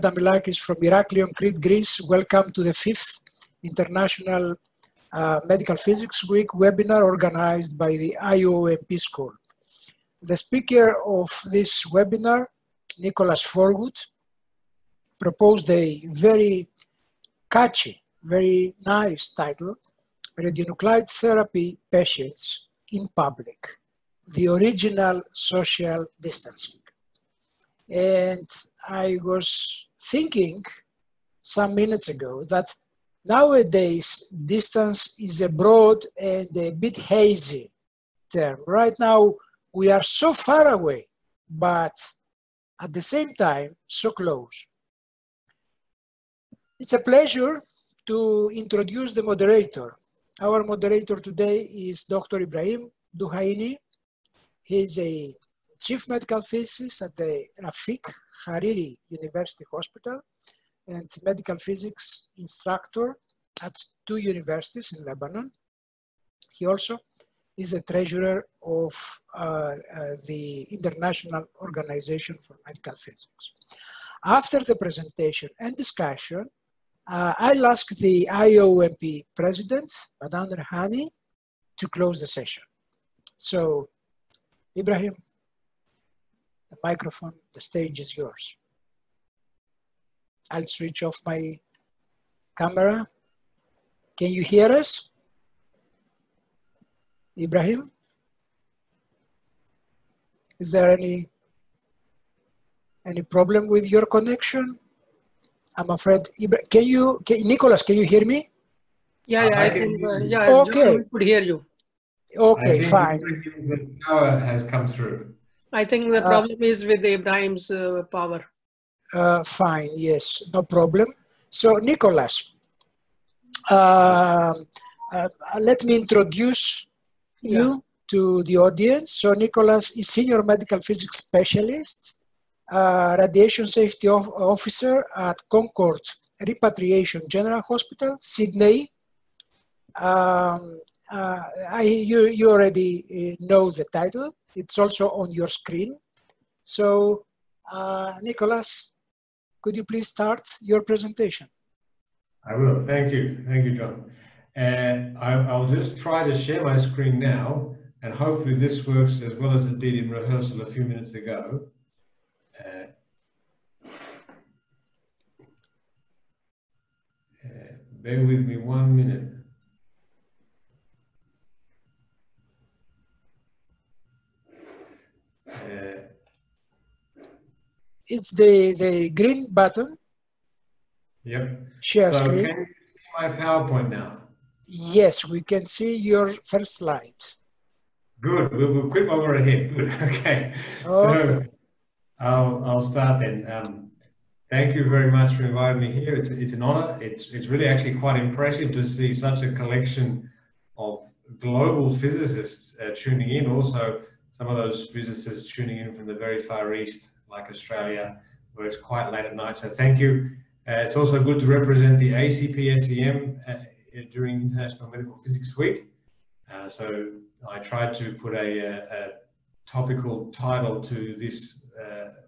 Damilakis from Heraklion, Crete, Greece. Welcome to the 5th International Medical Physics Week webinar organized by the IOMP School. The speaker of this webinar, Nicholas Forwood, proposed a very catchy, very nice title, Radionuclide Therapy Patients in Public, the Original Social Distancing. And I was thinking some minutes ago that nowadays distance is a broad and a bit hazy term. Right now we are so far away, but at the same time so close. It's a pleasure to introduce the moderator. Our moderator today is Dr. Ibrahim Duhaini. He is a Chief Medical Physicist at the Rafik Hariri University Hospital and Medical Physics Instructor at 2 universities in Lebanon. He also is the treasurer of the International Organization for Medical Physics. After the presentation and discussion, I'll ask the IOMP president, Madame Rehani, to close the session. So, Ibrahim, the microphone, the stage is yours. I'll switch off my camera. Can you hear us? Ibrahim? Is there any problem with your connection? I'm afraid. Nicholas, can you hear me? Yeah, I think, yeah, okay. John could hear you. Okay, fine. The power has come through. I think the problem is with Ibrahim's power. Fine, yes, no problem. So, Nicholas, let me introduce you to the audience. So, Nicholas is Senior Medical Physics Specialist, Radiation Safety Officer at Concord Repatriation General Hospital, Sydney. You already know the title. It's also on your screen. So, Nicholas, could you please start your presentation? I will. Thank you. Thank you, John. I'll just try to share my screen now, and hopefully this works as well as it did in rehearsal a few minutes ago. Bear with me 1 minute. It's the green button. Yep. Share screen. Can you see my PowerPoint now? Yes, we can see your first slide. Good. We'll quick over ahead. Good. Okay. So I'll start then. Thank you very much for inviting me here. It's an honor. It's really actually quite impressive to see such a collection of global physicists tuning in. Also, some of those physicists tuning in from the very far east, like Australia, where it's quite late at night. So thank you. It's also good to represent the ACP-SEM during International Medical Physics Week. So I tried to put a topical title to this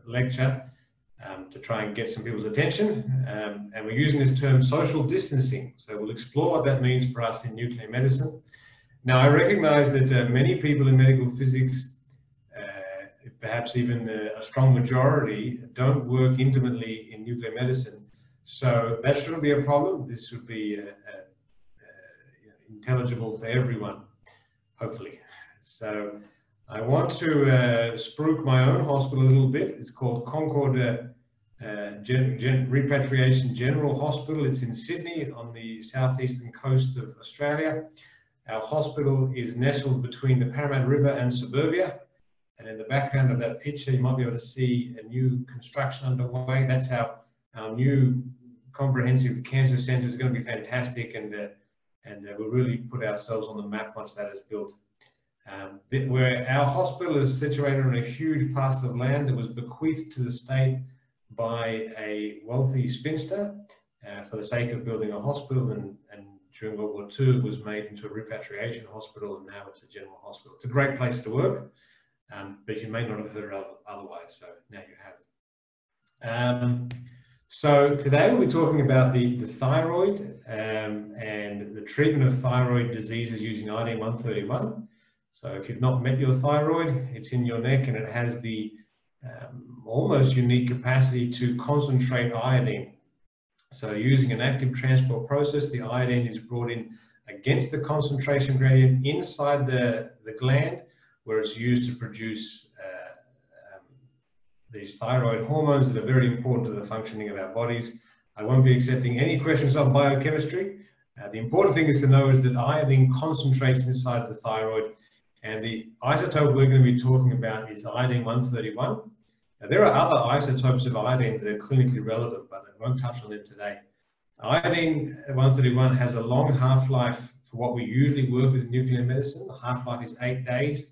lecture to try and get some people's attention. And we're using this term social distancing. So we'll explore what that means for us in nuclear medicine. Now, I recognize that many people in medical physics, perhaps even a strong majority, don't work intimately in nuclear medicine. So that shouldn't be a problem. This should be intelligible for everyone, hopefully. So I want to spruik my own hospital a little bit. It's called Concord Repatriation General Hospital. It's in Sydney on the southeastern coast of Australia. Our hospital is nestled between the Parramatta River and suburbia. And in the background of that picture, you might be able to see a new construction underway. That's our new comprehensive cancer center. Is going to be fantastic, and we'll really put ourselves on the map once that is built. Where our hospital is situated on a huge parcel of land that was bequeathed to the state by a wealthy spinster for the sake of building a hospital, and during World War II it was made into a repatriation hospital, and now it's a general hospital. It's a great place to work, but you may not have heard otherwise, so now you have it. So today we'll be talking about the thyroid and the treatment of thyroid diseases using iodine 131. So if you've not met your thyroid, it's in your neck and it has the almost unique capacity to concentrate iodine. So using an active transport process, the iodine is brought in against the concentration gradient inside the gland, where it's used to produce these thyroid hormones that are very important to the functioning of our bodies. I won't be accepting any questions on biochemistry. The important thing is to know is that iodine concentrates inside the thyroid, and the isotope we're going to be talking about is iodine 131. Now, there are other isotopes of iodine that are clinically relevant, but I won't touch on them today. Iodine 131 has a long half-life for what we usually work with in nuclear medicine. The half-life is 8 days,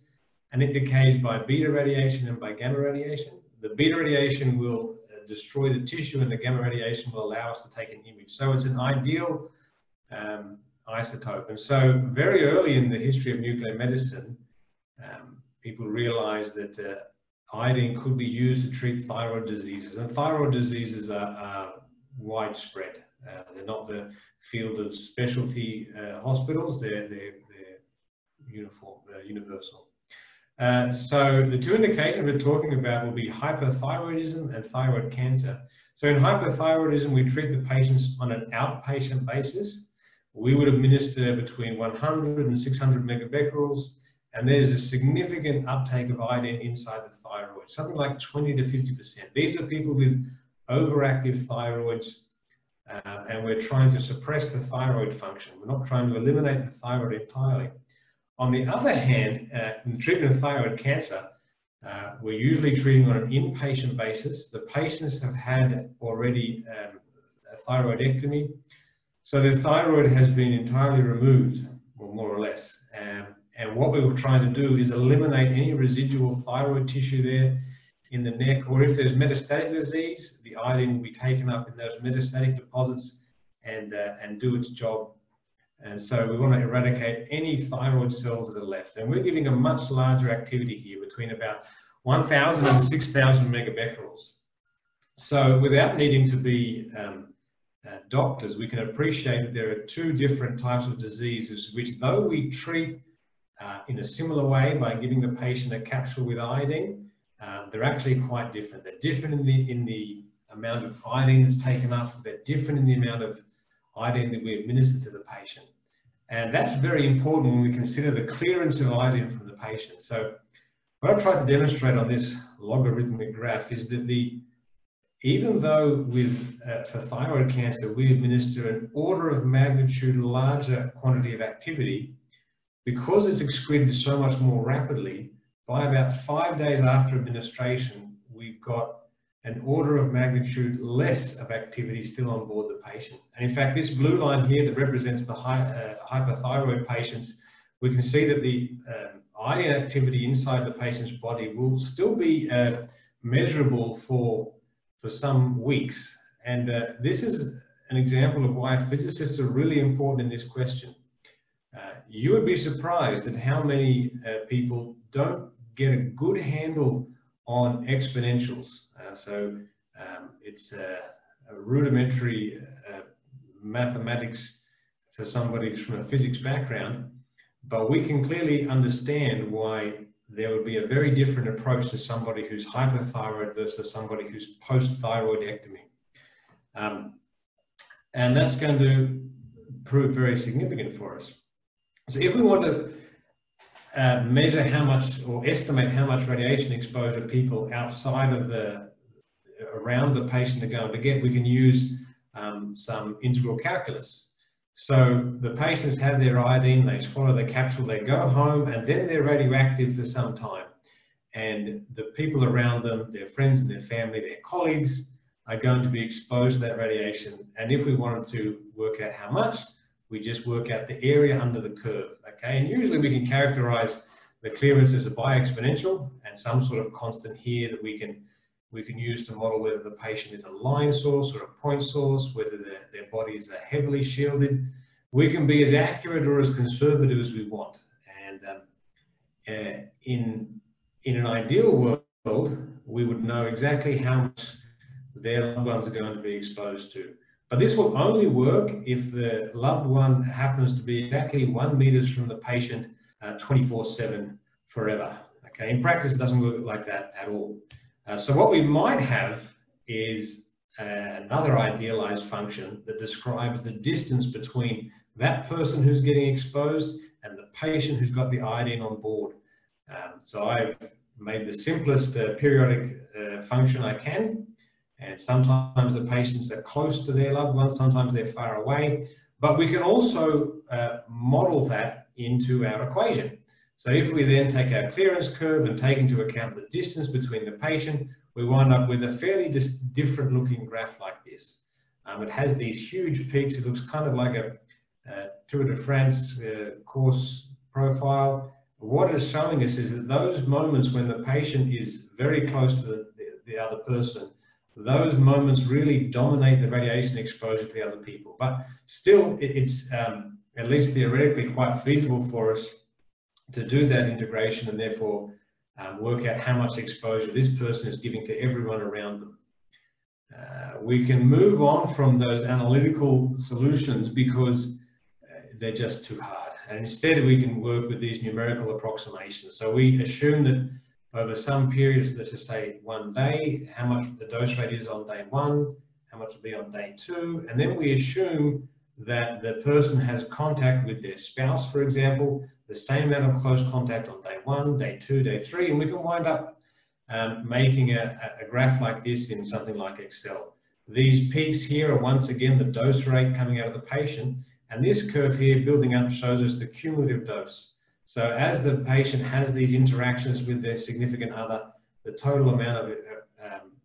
and it decays by beta radiation and by gamma radiation. The beta radiation will destroy the tissue, and the gamma radiation will allow us to take an image. So it's an ideal isotope. And so very early in the history of nuclear medicine, people realized that iodine could be used to treat thyroid diseases. And thyroid diseases are widespread. They're not the field of specialty hospitals. They're uniform, universal. So the two indications we're talking about will be hyperthyroidism and thyroid cancer. So in hyperthyroidism, we treat the patients on an outpatient basis. We would administer between 100 and 600 megabecquerels, and there's a significant uptake of iodine inside the thyroid, something like 20 to 50%. These are people with overactive thyroids, and we're trying to suppress the thyroid function. We're not trying to eliminate the thyroid entirely. On the other hand, in the treatment of thyroid cancer, we're usually treating on an inpatient basis. The patients have had already a thyroidectomy, so their thyroid has been entirely removed, or more or less. And what we were trying to do is eliminate any residual thyroid tissue there in the neck, or if there's metastatic disease, the iodine will be taken up in those metastatic deposits and do its job. And so we want to eradicate any thyroid cells that are left. And we're giving a much larger activity here, between about 1,000 and 6,000 megabecquerels. So without needing to be doctors, we can appreciate that there are two different types of diseases, which though we treat in a similar way by giving the patient a capsule with iodine, they're actually quite different. They're different in the amount of iodine that's taken up. They're different in the amount of iodine that we administer to the patient. And that's very important when we consider the clearance of iodine from the patient. So what I've tried to demonstrate on this logarithmic graph is that even though for thyroid cancer, we administer an order of magnitude larger quantity of activity, because it's excreted so much more rapidly, by about 5 days after administration, we've got an order of magnitude less of activity still on board the patient. And in fact, this blue line here that represents the hyperthyroid patients, we can see that the iodine activity inside the patient's body will still be measurable for some weeks. And this is an example of why physicists are really important in this question. You would be surprised at how many people don't get a good handle on exponentials. It's a rudimentary mathematics for somebody from a physics background, but we can clearly understand why there would be a very different approach to somebody who's hyperthyroid versus somebody who's post-thyroidectomy. And that's going to prove very significant for us. So if we want to measure how much, or estimate how much radiation exposure people outside of around the patient are going to get, we can use some integral calculus. So the patients have their iodine, they swallow the capsule, they go home, and then they're radioactive for some time. And the people around them, their friends and their family, their colleagues, are going to be exposed to that radiation. And if we wanted to work out how much, we just work out the area under the curve, okay? And usually we can characterize the clearance as a bi-exponential and some sort of constant here that we can use to model whether the patient is a line source or a point source, whether their bodies are heavily shielded. We can be as accurate or as conservative as we want. And in an ideal world, we would know exactly how much their loved ones are going to be exposed to. But this will only work if the loved one happens to be exactly 1 meter from the patient 24/7 forever. Okay, in practice, it doesn't work like that at all. So what we might have is another idealized function that describes the distance between that person who's getting exposed and the patient who's got the iodine on board. So I've made the simplest periodic function I can, and sometimes the patients are close to their loved ones, sometimes they're far away, but we can also model that into our equation. So if we then take our clearance curve and take into account the distance between the patient, we wind up with a fairly different looking graph like this. It has these huge peaks. It looks kind of like a Tour de France course profile. What it's showing us is that those moments when the patient is very close to the other person, those moments really dominate the radiation exposure to the other people. But still, it's at least theoretically quite feasible for us to do that integration and therefore work out how much exposure this person is giving to everyone around them. We can move on from those analytical solutions because they're just too hard. And instead we can work with these numerical approximations. So we assume that over some periods, let's just say 1 day, how much the dose rate is on day 1, how much will be on day 2, and then we assume that the person has contact with their spouse, for example, the same amount of close contact on day 1, day 2, day 3, and we can wind up making a graph like this in something like Excel. These peaks here are once again the dose rate coming out of the patient, and this curve here building up shows us the cumulative dose. So as the patient has these interactions with their significant other, the total amount of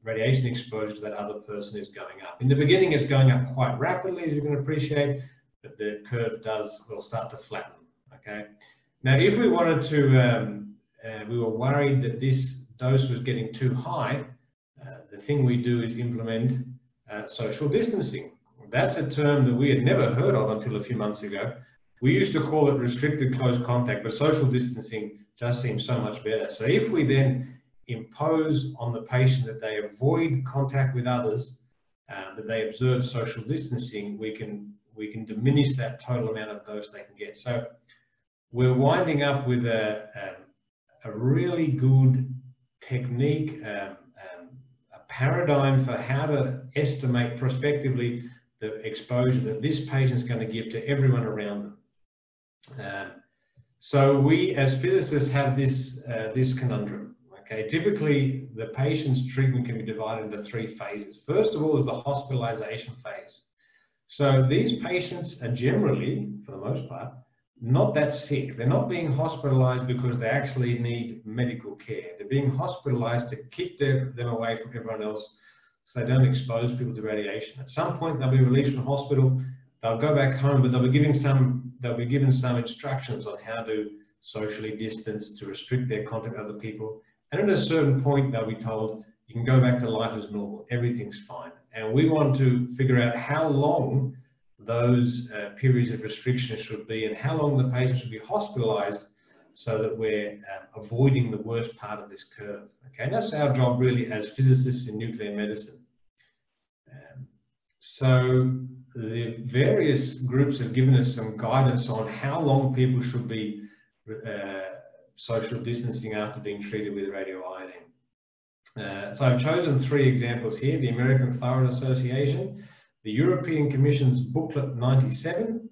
radiation exposure to that other person is going up. In the beginning, it's going up quite rapidly, as you can appreciate, but the curve will start to flatten. Okay. Now, if we wanted to, we were worried that this dose was getting too high, the thing we do is implement social distancing. That's a term that we had never heard of until a few months ago. We used to call it restricted close contact, but social distancing just seems so much better. So if we then impose on the patient that they avoid contact with others, that they observe social distancing, we can diminish that total amount of dose they can get. So we're winding up with a really good technique, a paradigm for how to estimate prospectively the exposure that this patient is going to give to everyone around them. So we as physicists have this conundrum. Okay, typically the patient's treatment can be divided into 3 phases. First of all is the hospitalization phase. So these patients are generally, for the most part, not that sick. They're not being hospitalized because they actually need medical care. They're being hospitalized to keep them away from everyone else so they don't expose people to radiation. At some point they'll be released from hospital, they'll go back home, but they'll be given some instructions on how to socially distance, to restrict their contact with other people. And at a certain point, they'll be told, you can go back to life as normal, everything's fine. And we want to figure out how long those periods of restriction should be and how long the patient should be hospitalized so that we're avoiding the worst part of this curve. Okay, and that's our job really as physicists in nuclear medicine. So the various groups have given us some guidance on how long people should be social distancing after being treated with radioiodine. So I've chosen 3 examples here: the American Thyroid Association, the European Commission's Booklet 97,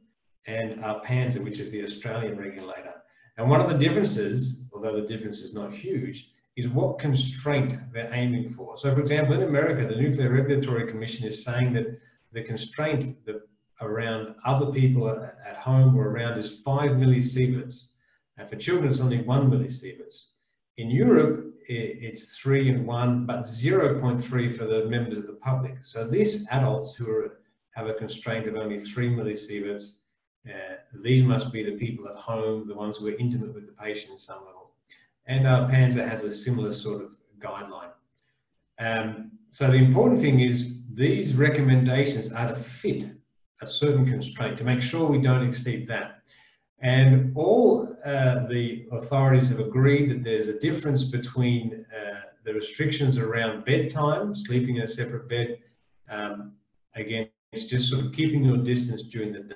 and PANSA, which is the Australian regulator. And one of the differences, although the difference is not huge, is what constraint they're aiming for. So for example, in America, the Nuclear Regulatory Commission is saying that the constraint around other people at home or around is 5 millisieverts. And for children, it's only 1 millisieverts. In Europe, it's 3 and 1, but 0.3 for the members of the public. So these adults who have a constraint of only 3 millisieverts, these must be the people at home, the ones who are intimate with the patient in some level. And PANSA has a similar sort of guideline. So the important thing is these recommendations are to fit a certain constraint to make sure we don't exceed that. And all the authorities have agreed that there's a difference between the restrictions around bedtime, sleeping in a separate bed, again, it's just sort of keeping your distance during the day.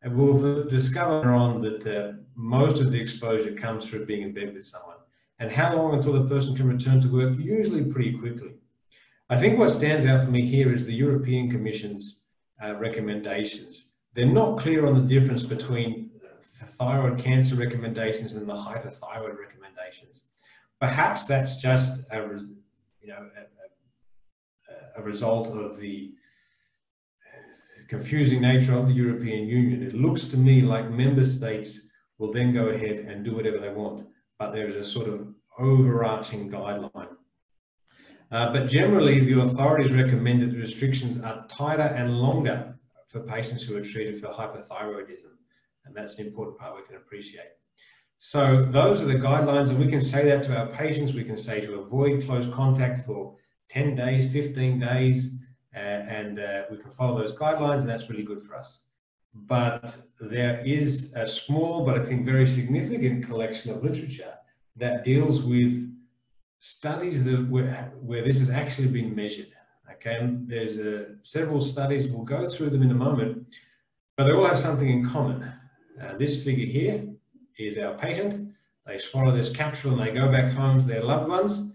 And we'll discover on that most of the exposure comes through being in bed with someone. And how long until the person can return to work? Usually pretty quickly. I think what stands out for me here is the European Commission's recommendations. They're not clear on the difference between the thyroid cancer recommendations and the hyperthyroid recommendations. Perhaps that's just a result of the confusing nature of the European Union. It looks to me like member states will then go ahead and do whatever they want, but there is a sort of overarching guideline. But generally, the authorities recommend that the restrictions are tighter and longer for patients who are treated for hyperthyroidism, and that's an important part we can appreciate. So those are the guidelines, and we can say that to our patients. We can say to avoid close contact for 10 days, 15 days, and we can follow those guidelines, and that's really good for us. But there is a small, but I think very significant collection of literature that deals with studies that where this has actually been measured. Okay, and there's several studies, we'll go through them in a moment, but they all have something in common. This figure here is our patient. They swallow this capsule and they go back home to their loved ones,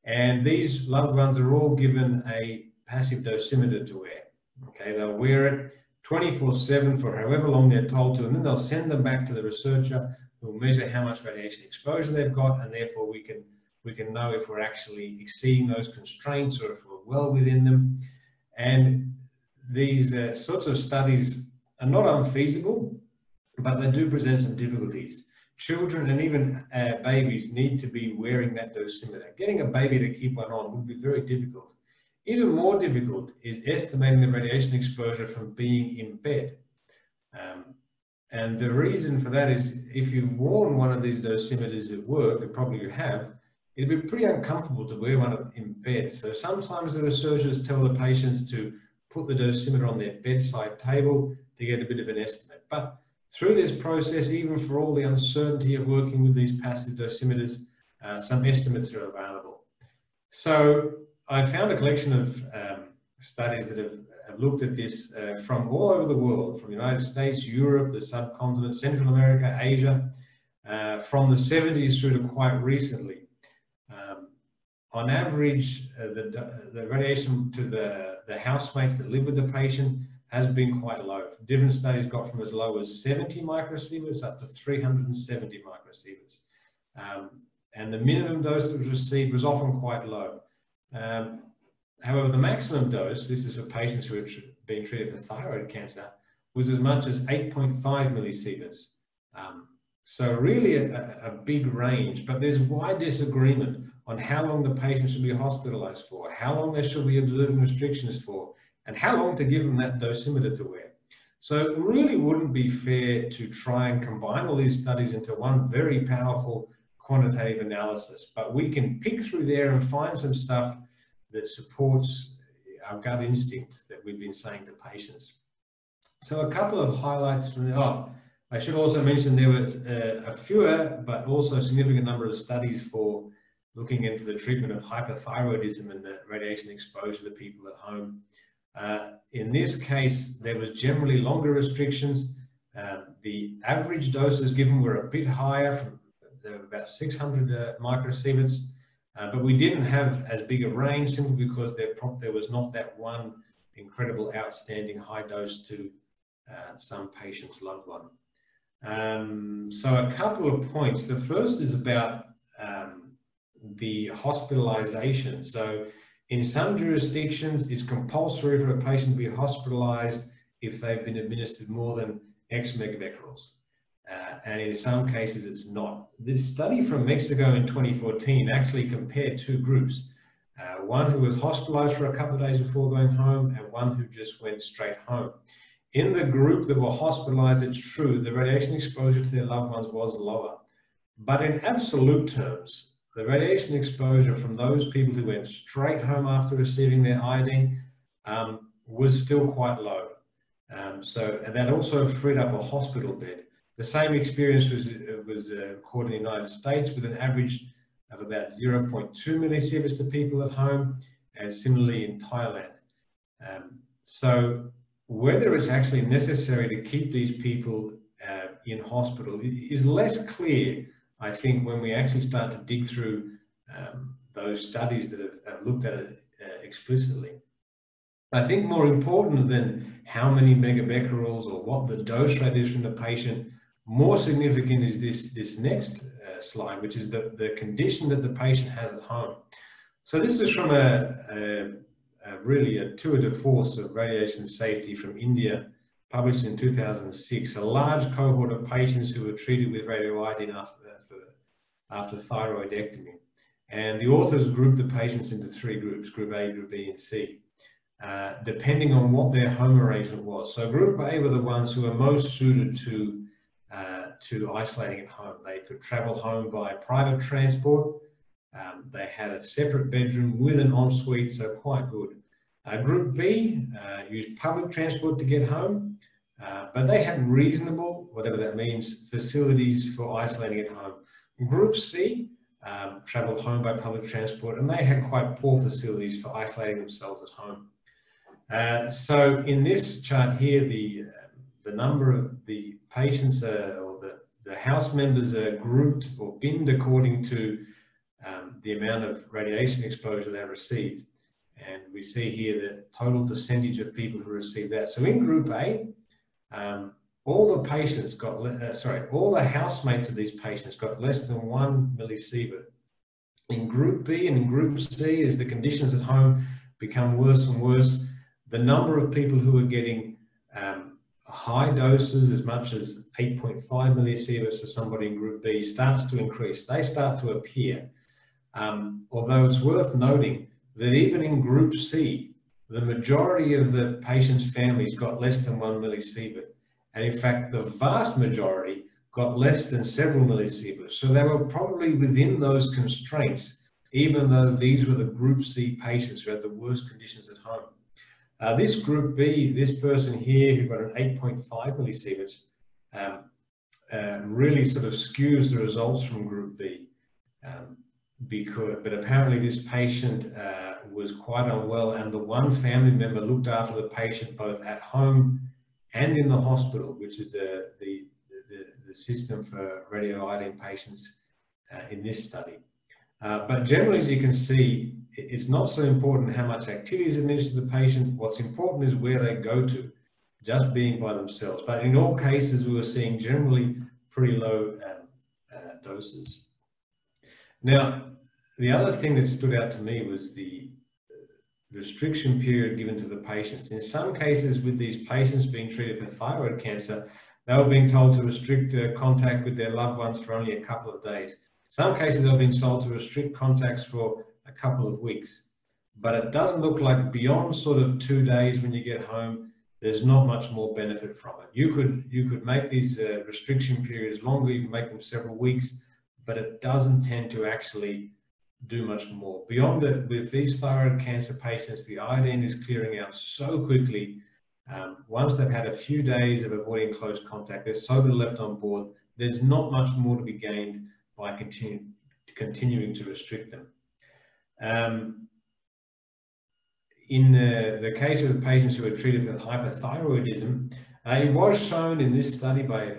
and these loved ones are all given a passive dosimeter to wear. Okay, they'll wear it 24/7 for however long they're told to, and then they'll send them back to the researcher who will measure how much radiation exposure they've got, and therefore we can know if we're actually exceeding those constraints or if we're well within them. And these sorts of studies are not unfeasible, but they do present some difficulties. Children and even babies need to be wearing that dosimeter. Getting a baby to keep one on would be very difficult. Even more difficult is estimating the radiation exposure from being in bed. And the reason for that is if you've worn one of these dosimeters at work, and probably you have, it'd be pretty uncomfortable to wear one in bed. So sometimes the researchers tell the patients to put the dosimeter on their bedside table to get a bit of an estimate. But through this process, even for all the uncertainty of working with these passive dosimeters, some estimates are available. So I found a collection of studies that have looked at this from all over the world, from the United States, Europe, the subcontinent, Central America, Asia, from the 70s through to quite recently. On average, the radiation to the housemates that live with the patient has been quite low. Different studies got from as low as 70 microsieverts up to 370 microsieverts. And the minimum dose that was received was often quite low. However, the maximum dose, this is for patients who are being treated for thyroid cancer, was as much as 8.5 millisieverts. So really a big range, but there's wide disagreement on how long the patient should be hospitalized for, how long they should be observing restrictions for, and how long to give them that dosimeter to wear. So it really wouldn't be fair to try and combine all these studies into one very powerful quantitative analysis, but we can pick through there and find some stuff that supports our gut instinct that we've been saying to patients. So a couple of highlights from I should also mention there was a fewer but also significant number of studies for looking into the treatment of hyperthyroidism and the radiation exposure to people at home. In this case, there was generally longer restrictions. The average doses given were a bit higher, from about 600 microsieverts, but we didn't have as big a range simply because there was not that one incredible outstanding high dose to some patient's loved one. So a couple of points. The first is about the hospitalization. So in some jurisdictions, it's compulsory for a patient to be hospitalized if they've been administered more than X megabecquerels. And in some cases, it's not. This study from Mexico in 2014 actually compared two groups. One who was hospitalized for a couple of days before going home and one who just went straight home. In the group that were hospitalized, it's true, the radiation exposure to their loved ones was lower. But in absolute terms, the radiation exposure from those people who went straight home after receiving their iodine was still quite low. So that also freed up a hospital bed. The same experience was recorded in the United States with an average of about 0.2 millisieverts to people at home, and similarly in Thailand. So whether it's actually necessary to keep these people in hospital is less clear, I think, when we actually start to dig through those studies that have looked at it explicitly. I think more important than how many megabecquerels or what the dose rate is from the patient, more significant is this next slide, which is the condition that the patient has at home. So this is from really a tour de force of radiation safety from India, published in 2006, a large cohort of patients who were treated with radioiodine after thyroidectomy. And the authors grouped the patients into three groups, Group A, Group B, and C, depending on what their home arrangement was. So Group A were the ones who were most suited to isolating at home. They could travel home by private transport. They had a separate bedroom with an ensuite, so quite good. Group B used public transport to get home, but they had reasonable, whatever that means, facilities for isolating at home. Group C traveled home by public transport, and they had quite poor facilities for isolating themselves at home. So in this chart here, the number of the patients or the house members are grouped or binned according to the amount of radiation exposure they received. And we see here the total percentage of people who received that. So in Group A, all the patients got, all the housemates of these patients got less than 1 millisievert. In Group B and in Group C, as the conditions at home become worse and worse, the number of people who are getting high doses, as much as 8.5 millisieverts for somebody in Group B, starts to increase. They start to appear. Although it's worth noting that even in Group C, the majority of the patient's families got less than 1 millisievert. And in fact, the vast majority got less than several millisieverts. So they were probably within those constraints, even though these were the Group C patients who had the worst conditions at home. This Group B, this person here who got an 8.5 millisieverts, really sort of skews the results from Group B. But apparently this patient was quite unwell, and the one family member looked after the patient both at home and in the hospital, which is the system for radioiodine patients in this study. But generally, as you can see, it's not so important how much activity is administered to the patient. What's important is where they go to, just being by themselves. But in all cases, we were seeing generally pretty low doses. Now, the other thing that stood out to me was the restriction period given to the patients. In some cases, with these patients being treated for thyroid cancer, they were being told to restrict contact with their loved ones for only a couple of days. Some cases they were being told to restrict contacts for a couple of weeks. But it doesn't look like beyond sort of 2 days when you get home, there's not much more benefit from it. You could make these restriction periods longer, you can make them several weeks, but it doesn't tend to actually do much more. Beyond it, with these thyroid cancer patients, the iodine is clearing out so quickly. Once they've had a few days of avoiding close contact, there's so little left on board, there's not much more to be gained by continuing to restrict them. In the case of the patients who were treated with hyperthyroidism, it was shown in this study by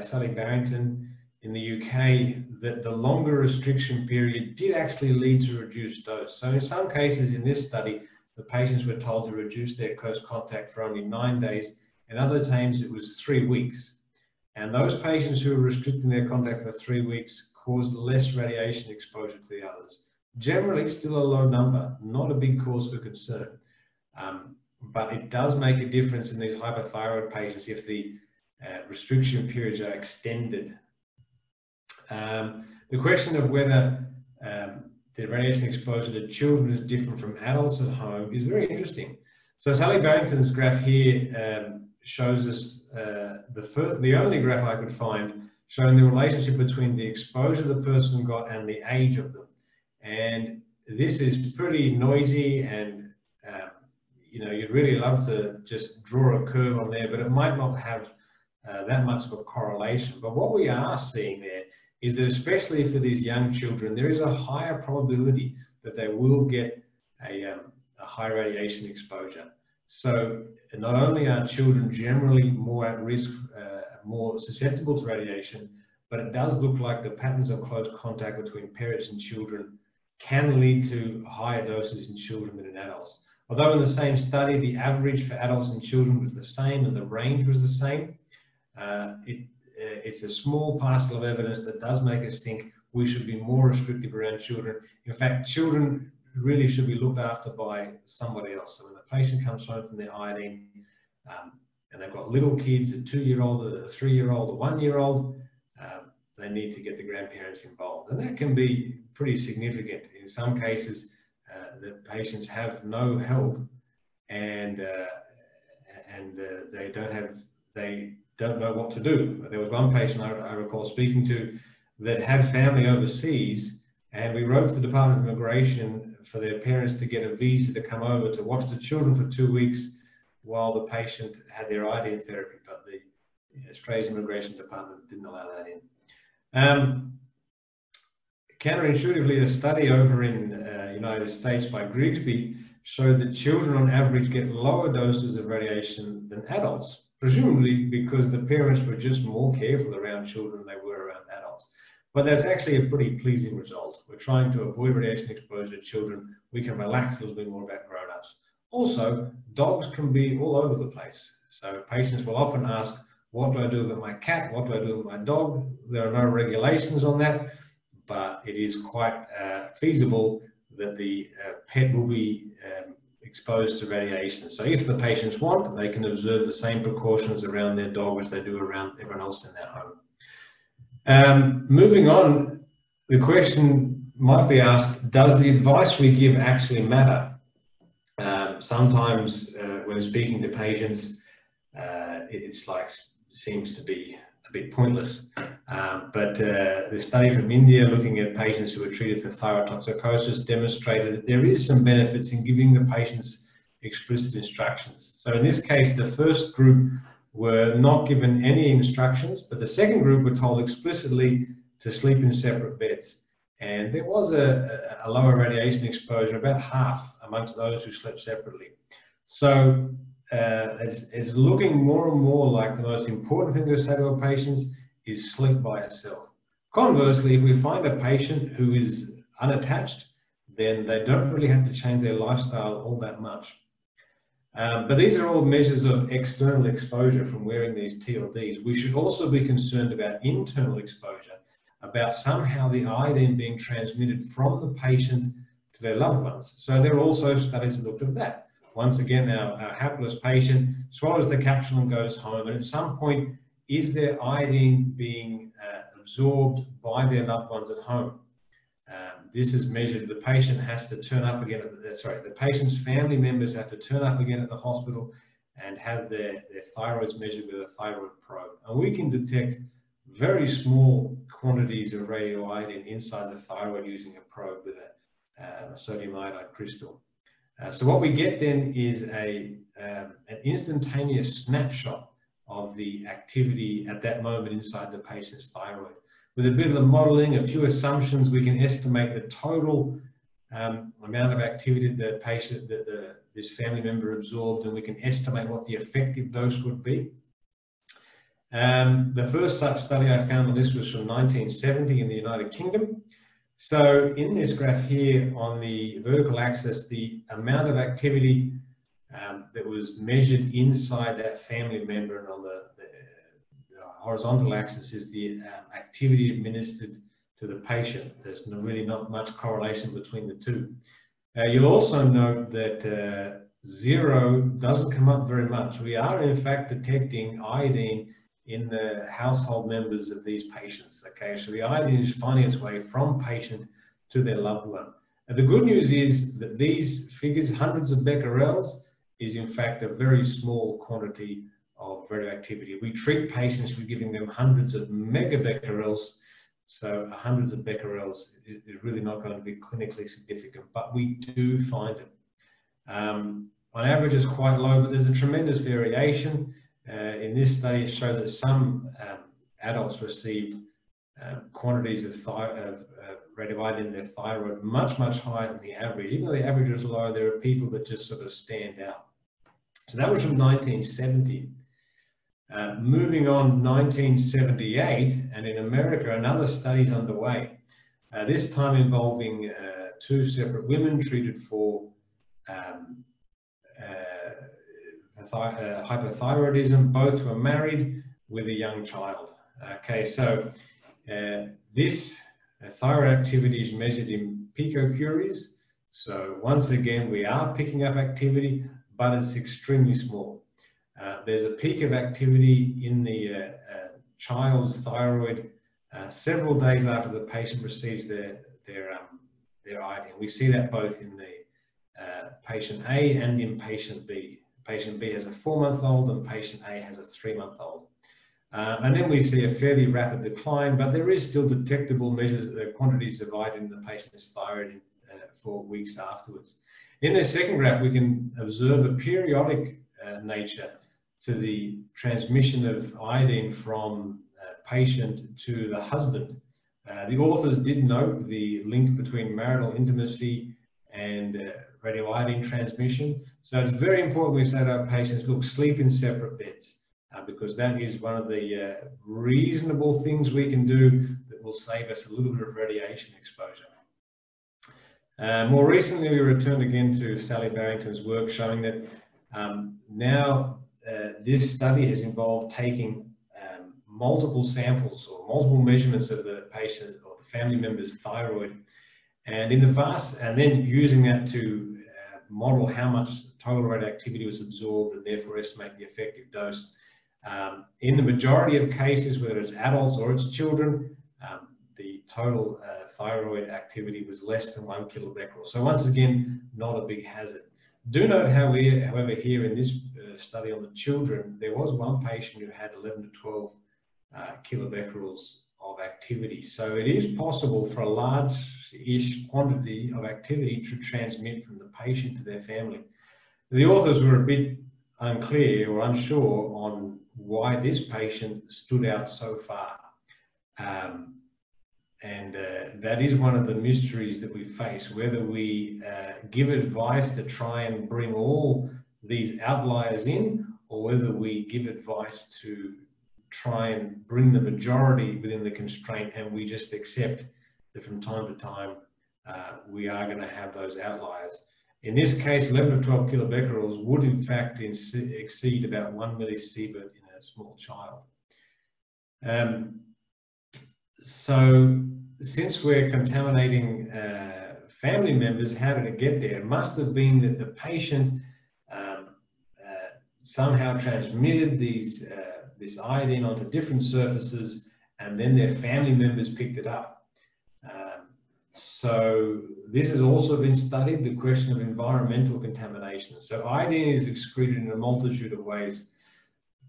Sally Barrington in the UK that the longer restriction period did actually lead to reduced dose. So in some cases in this study, the patients were told to reduce their close contact for only 9 days, and other times it was 3 weeks. And those patients who were restricting their contact for 3 weeks caused less radiation exposure to the others. Generally, still a low number, not a big cause for concern. But it does make a difference in these hyperthyroid patients if the restriction periods are extended. The question of whether the radiation exposure to children is different from adults at home is very interesting. So Sally Barrington's graph here shows us the only graph I could find showing the relationship between the exposure the person got and the age of them. And this is pretty noisy, and you know, you'd really love to just draw a curve on there, but it might not have that much of a correlation. But what we are seeing there is that especially for these young children, there is a higher probability that they will get a high radiation exposure. So not only are children generally more at risk, more susceptible to radiation, but it does look like the patterns of close contact between parents and children can lead to higher doses in children than in adults. Although in the same study, the average for adults and children was the same and the range was the same, it's a small parcel of evidence that does make us think we should be more restrictive around children. In fact, children really should be looked after by somebody else. So when the patient comes home from their iodine and they've got little kids, a 2-year-old, a 3-year-old, a 1-year-old, they need to get the grandparents involved. And that can be pretty significant. In some cases, the patients have no help and they don't know what to do. There was one patient I recall speaking to that had family overseas, and we wrote to the Department of Immigration for their parents to get a visa to come over to watch the children for 2 weeks while the patient had their iodine therapy, but the Australian Immigration Department didn't allow that in. Counterintuitively, a study over in United States by Grigsby showed that children on average get lower doses of radiation than adults, presumably because the parents were just more careful around children than they were around adults. But that's actually a pretty pleasing result. We're trying to avoid radiation exposure to children. We can relax a little bit more about grown-ups. Also, dogs can be all over the place. So patients will often ask, what do I do with my cat? What do I do with my dog? There are no regulations on that, but it is quite feasible that the pet will be exposed to radiation. So if the patients want, they can observe the same precautions around their dog as they do around everyone else in their home. Moving on, the question might be asked, does the advice we give actually matter? Sometimes when speaking to patients, seems to be a bit pointless. But the study from India looking at patients who were treated for thyroid toxicosis demonstrated that there is some benefits in giving the patients explicit instructions. So in this case, the first group were not given any instructions, but the second group were told explicitly to sleep in separate beds. And there was a lower radiation exposure, about half amongst those who slept separately. So it's looking more and more like the most important thing to say to our patients is sleep by itself. Conversely, if we find a patient who is unattached, then they don't really have to change their lifestyle all that much. But these are all measures of external exposure from wearing these TLDs. We should also be concerned about internal exposure, about somehow the iodine being transmitted from the patient to their loved ones. So there are also studies that looked at that. Once again, our hapless patient swallows the capsule and goes home, and at some point, is their iodine being absorbed by their loved ones at home? This is measured. The patient has to turn up again. The patient's family members have to turn up again at the hospital and have their thyroids measured with a thyroid probe. And we can detect very small quantities of radioiodine inside the thyroid using a probe with a sodium iodide crystal. So what we get then is an instantaneous snapshot of the activity at that moment inside the patient's thyroid. With a bit of the modeling, a few assumptions, we can estimate the total amount of activity the patient, this family member absorbed, and we can estimate what the effective dose would be. The first such study I found on this was from 1970 in the United Kingdom. So in this graph here on the vertical axis, the amount of activity that was measured inside that family member, and on the horizontal axis is the activity administered to the patient. There's really not much correlation between the two. You'll also note that 0 doesn't come up very much. We are in fact detecting iodine in the household members of these patients. Okay, so the iodine is finding its way from patient to their loved one. And the good news is that these figures, hundreds of becquerels, is in fact a very small quantity of radioactivity. We treat patients with giving them hundreds of megabecquerels, so hundreds of becquerels is really not going to be clinically significant, but we do find it. On average, it's quite low, but there's a tremendous variation. In this study, it showed that some adults received quantities of radioiodine in their thyroid much higher than the average. Even though the average is low, there are people that just sort of stand out. So that was from 1970. Moving on, 1978, and in America, another study's underway. This time involving 2 separate women treated for hyperthyroidism. Both were married with a young child. Okay, so this thyroid activity is measured in picocuries. So once again, we are picking up activity, but it's extremely small. There's a peak of activity in the child's thyroid several days after the patient receives their iodine. We see that both in the patient A and in patient B. Patient B has a 4-month-old and patient A has a 3-month-old. And then we see a fairly rapid decline, but there is still detectable measures, quantities of iodine in the patient's thyroid for weeks afterwards. In the second graph, we can observe a periodic nature to the transmission of iodine from patient to the husband. The authors did note the link between marital intimacy and radioiodine transmission. So it's very important we say to our patients, look, sleep in separate beds, because that is one of the reasonable things we can do that will save us a little bit of radiation exposure. More recently, we returned again to Sally Barrington's work showing that now this study has involved taking multiple samples or multiple measurements of the patient or the family member's thyroid, and then using that to model how much total radioactivity was absorbed and therefore estimate the effective dose. In the majority of cases, whether it's adults or it's children, the total thyroid activity was less than 1 kilobecquerel. So once again, not a big hazard. Do note, however, here in this study on the children, there was one patient who had 11 to 12 kilobecquerels of activity. So it is possible for a large-ish quantity of activity to transmit from the patient to their family. The authors were a bit unclear or unsure on why this patient stood out so far. That is one of the mysteries that we face, whether we give advice to try and bring all these outliers in, or whether we give advice to try and bring the majority within the constraint, and we just accept that from time to time we are going to have those outliers. In this case, 11 to 12 kilobecquerels would in fact exceed about 1 millisievert in a small child. So since we're contaminating family members, how did it get there? It must have been that the patient somehow transmitted this iodine onto different surfaces, and then their family members picked it up. So this has also been studied, the question of environmental contamination. So iodine is excreted in a multitude of ways.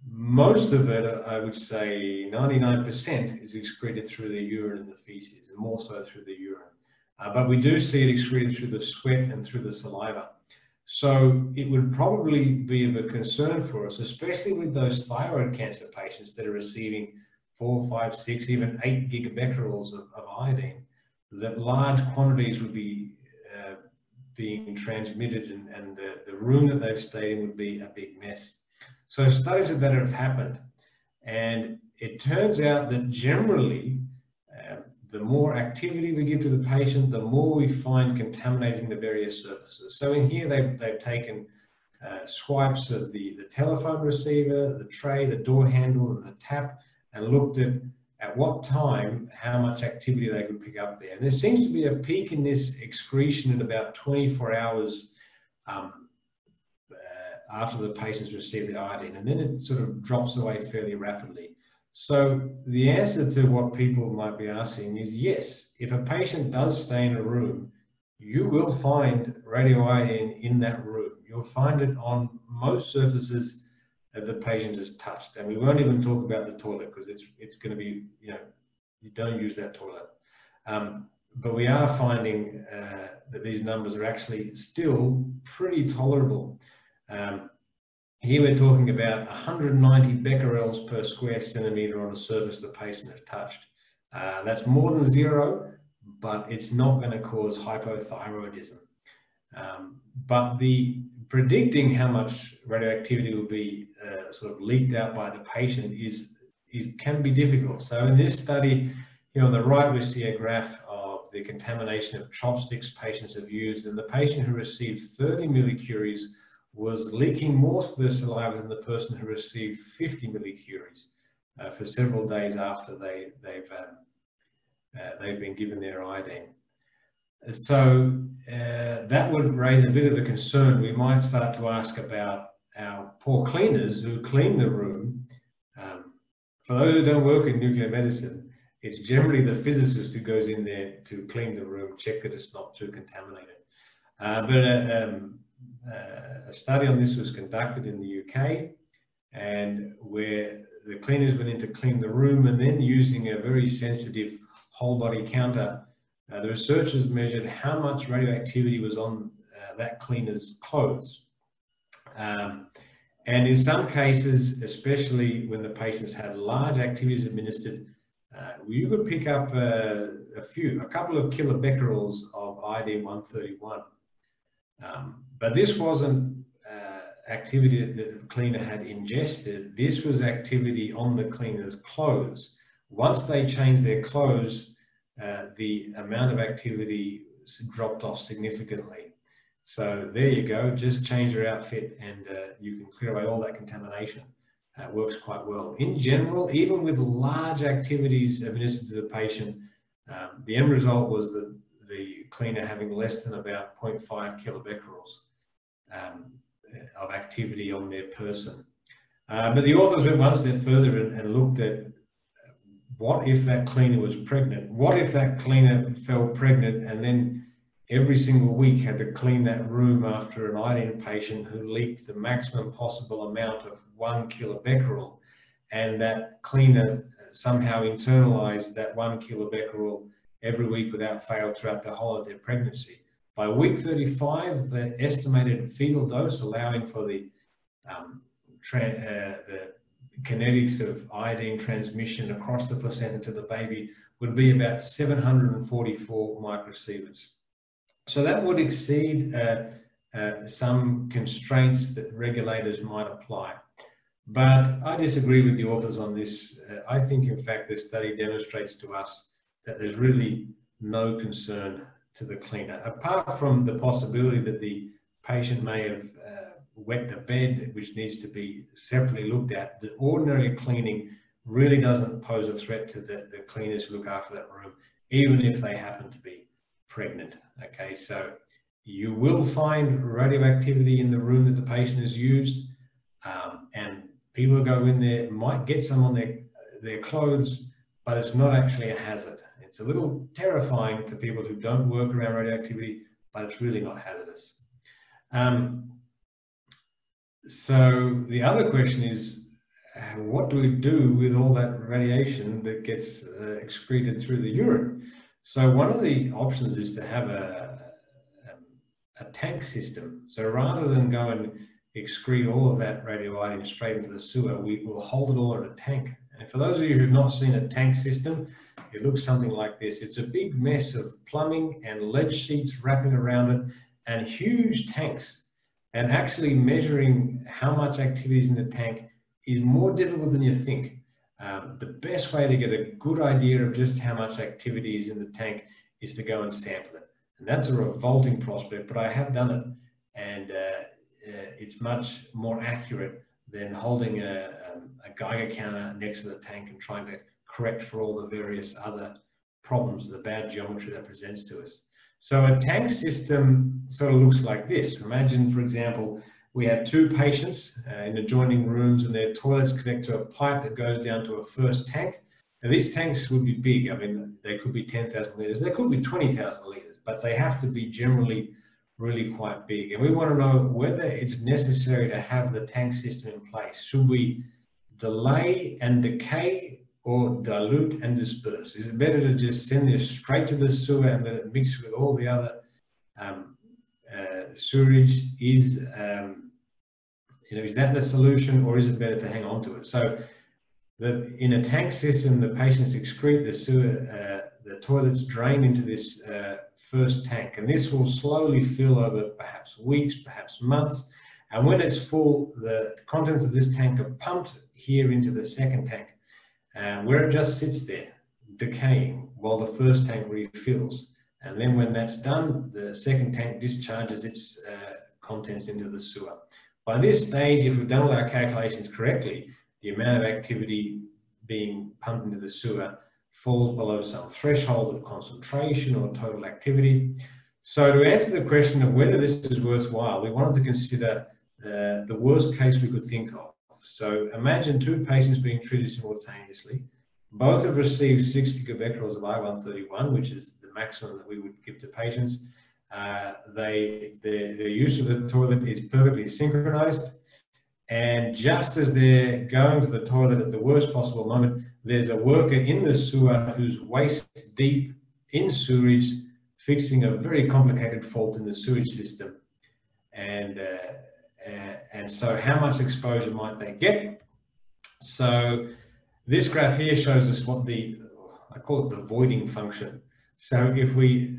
Most of it, I would say 99%, is excreted through the urine and the feces, and more so through the urine. But we do see it excreted through the sweat and through the saliva. So it would probably be of a concern for us, especially with those thyroid cancer patients that are receiving 4, 5, 6, even 8 gigabecquerels of iodine, that large quantities would be being transmitted, and the room that they've stayed in would be a big mess. So studies of that have happened, and it turns out that generally the more activity we give to the patient, the more we find contaminating the various surfaces. So in here they've taken swipes of the telephone receiver, the tray, the door handle, and the tap, and looked at what time how much activity they could pick up there. And there seems to be a peak in this excretion in about 24 hours after the patients receive the iodine, and then it sort of drops away fairly rapidly. So the answer to what people might be asking is yes, if a patient does stay in a room, you will find radioiodine in that room. You'll find it on most surfaces that the patient has touched. And we won't even talk about the toilet, because it's going to be, you don't use that toilet. But we are finding that these numbers are actually still pretty tolerable. Here we're talking about 190 becquerels per square centimeter on a surface the patient has touched. That's more than zero, but it's not going to cause hypothyroidism. But the predicting how much radioactivity will be sort of leaked out by the patient can be difficult. So in this study, here on the right, we see a graph of the contamination of chopsticks patients have used, and the patient who received 30 millicuries was leaking more of their saliva than the person who received 50 millicuries for several days after they've been given their iodine. So that would raise a bit of a concern. We might start to ask about our poor cleaners who clean the room. For those who don't work in nuclear medicine, it's generally the physicist who goes in there to clean the room, check that it's not too contaminated. A study on this was conducted in the UK, and where the cleaners went in to clean the room, and then using a very sensitive whole body counter, the researchers measured how much radioactivity was on that cleaner's clothes. And in some cases, especially when the patients had large activities administered, you could pick up a couple of kilobecquerels of iodine 131. But this wasn't activity that the cleaner had ingested. This was activity on the cleaner's clothes. Once they changed their clothes, the amount of activity dropped off significantly. So there you go, just change your outfit and you can clear away all that contamination. It works quite well. In general, even with large activities administered to the patient, the end result was that the cleaner having less than about 0.5 kilobecquerels of activity on their person. But the authors went one step further and looked at what if that cleaner was pregnant? What if that cleaner fell pregnant and then every single week had to clean that room after an iodine patient who leaked the maximum possible amount of 1 kilobecquerel, and that cleaner somehow internalized that 1 kilobecquerel every week without fail throughout the whole of their pregnancy. By week 35, the estimated fetal dose, allowing for the kinetics of iodine transmission across the placenta to the baby, would be about 744 microsieverts. So that would exceed some constraints that regulators might apply. But I disagree with the authors on this. I think, in fact, this study demonstrates to us that there's really no concern to the cleaner, apart from the possibility that the patient may have wet the bed, which needs to be separately looked at. The ordinary cleaning really doesn't pose a threat to the cleaners who look after that room, even if they happen to be pregnant. Okay, so you will find radioactivity in the room that the patient has used, and people who go in there might get some on their clothes, but it's not actually a hazard. It's a little terrifying to people who don't work around radioactivity, but it's really not hazardous. So the other question is, what do we do with all that radiation that gets excreted through the urine? So one of the options is to have a tank system. So rather than go and excrete all of that radioiodine straight into the sewer, we will hold it all in a tank. And for those of you who've not seen a tank system, it looks something like this. It's a big mess of plumbing and lead sheets wrapping around it and huge tanks. And actually measuring how much activity is in the tank is more difficult than you think. The best way to get a good idea of just how much activity is in the tank is to go and sample it. And that's a revolting prospect, but I have done it. And it's much more accurate than holding a Geiger counter next to the tank and trying to correct for all the various other problems, the bad geometry that presents to us. So a tank system sort of looks like this. Imagine, for example, we have two patients in adjoining rooms and their toilets connect to a pipe that goes down to a first tank. Now, these tanks would be big. I mean, they could be 10,000 litres, they could be 20,000 litres, but they have to be generally really quite big. And we want to know whether it's necessary to have the tank system in place. Should we delay and decay or dilute and disperse? Is it better to just send this straight to the sewer and let it mix with all the other sewerage? Is that the solution, or is it better to hang on to it? So that in a tank system, the patients excrete the sewer, the toilets drain into this first tank, and this will slowly fill over perhaps weeks, perhaps months. And when it's full, the contents of this tank are pumped here into the second tank, where it just sits there, decaying, while the first tank refills. And then when that's done, the second tank discharges its contents into the sewer. By this stage, if we've done all our calculations correctly, the amount of activity being pumped into the sewer falls below some threshold of concentration or total activity. So to answer the question of whether this is worthwhile, we wanted to consider the worst case we could think of. So imagine two patients being treated simultaneously. Both have received 6 gigabecquerels of I-131, which is the maximum that we would give to patients. The use of the toilet is perfectly synchronized. And just as they're going to the toilet at the worst possible moment, there's a worker in the sewer who's waist deep in sewage, fixing a very complicated fault in the sewage system. And so how much exposure might they get? So this graph here shows us what I call it the voiding function. So if we